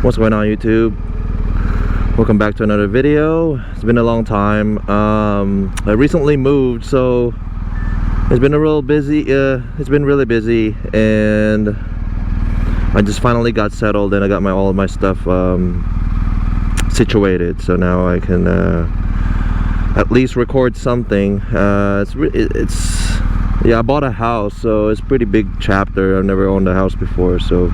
What's going on, YouTube? Welcome back to another video. It's been a long time. I recently moved, so it's been a real busy. It's been really busy, and I just finally got settled and I got all of my stuff situated. So now I can at least record something. Yeah, I bought a house, so it's a pretty big chapter. I've never owned a house before, so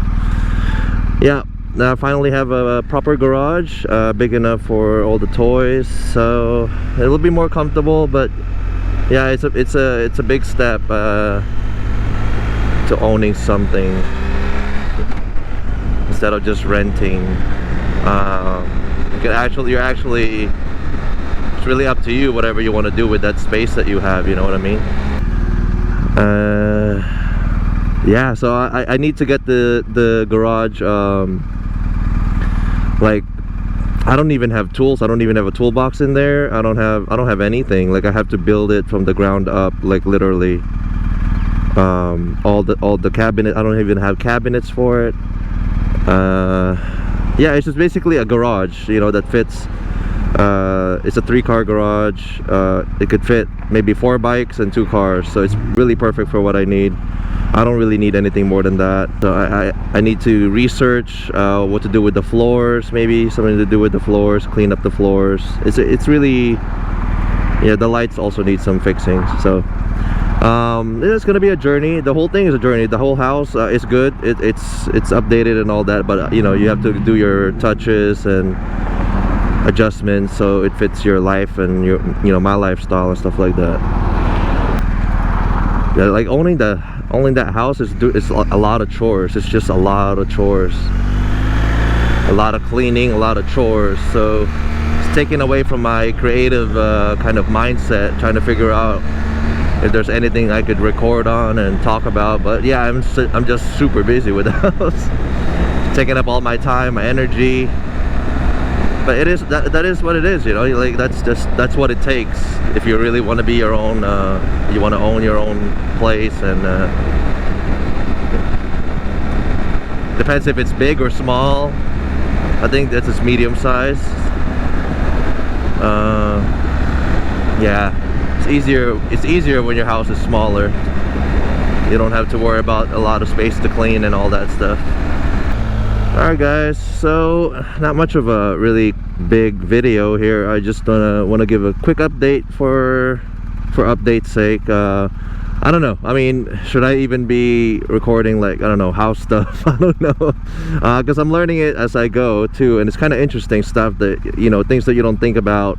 yeah. Now I finally have a proper garage, big enough for all the toys, so it'll be more comfortable. But yeah, it's a big step to owning something instead of just renting. It's really up to you, whatever you want to do with that space that you have, you know what I mean? Yeah, so I need to get the garage. Like, I don't even have tools. I don't even have a toolbox in there. I don't have anything. Like, I have to build it from the ground up, like literally. All the cabinet. I don't even have cabinets for it. Yeah, it's just basically a garage, you know, that fits. It's a 3-car garage. It could fit maybe 4 bikes and 2 cars, so it's really perfect for what I need. I don't really need anything more than that. So I need to research what to do with the floors, maybe something to do with the floors, clean up the floors. It's really, yeah, the lights also need some fixing. So it's gonna be a journey. The whole thing is a journey. The whole house is good. It's updated and all that, but you know, you have to do your touches and adjustments so it fits your life and your, you know, my lifestyle and stuff like that. Yeah, like owning that house is a lot of chores. It's just a lot of chores, a lot of cleaning, a lot of chores. So it's taken away from my creative kind of mindset, trying to figure out if there's anything I could record on and talk about. But yeah, I'm just super busy with the house. It's taking up all my time, my energy. But it is that is what it is, you know. Like, that's what it takes if you really want to be your own. You want to own your own place, and depends if it's big or small. I think this is medium size. Yeah, it's easier when your house is smaller. You don't have to worry about a lot of space to clean and all that stuff. Alright guys, so not much of a really big video here. I just want to give a quick update for update's sake. I don't know, I mean, should I even be recording, like, I don't know, house stuff? I don't know, because I'm learning it as I go too, and it's kind of interesting stuff that, you know, things that you don't think about,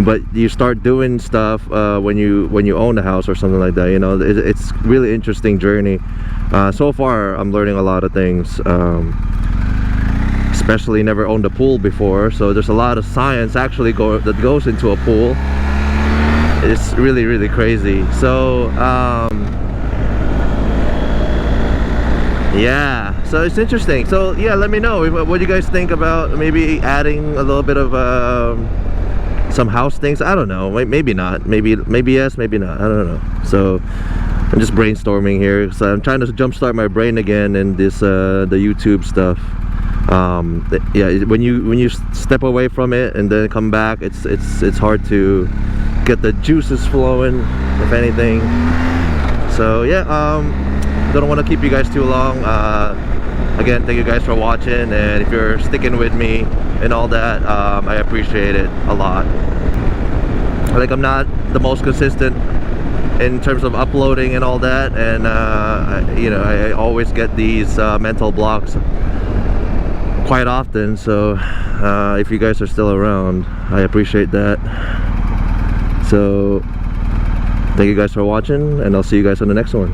but you start doing stuff when you own a house or something like that, you know. It's really interesting journey. So far I'm learning a lot of things. Especially never owned a pool before, so there's a lot of science actually that goes into a pool. It's really crazy. So yeah, so it's interesting. So yeah, let me know what you guys think about maybe adding a little bit of some house things. I don't know, maybe not, maybe yes, maybe not, I don't know. So I'm just brainstorming here, so I'm trying to jumpstart my brain again in this the YouTube stuff. Yeah, when you step away from it and then come back, it's hard to get the juices flowing, if anything. So yeah, don't want to keep you guys too long. Again, thank you guys for watching, and if you're sticking with me and all that, I appreciate it a lot. Like, I'm not the most consistent in terms of uploading and all that, and you know, I always get these mental blocks quite often. So if you guys are still around, I appreciate that. So thank you guys for watching, and I'll see you guys on the next one.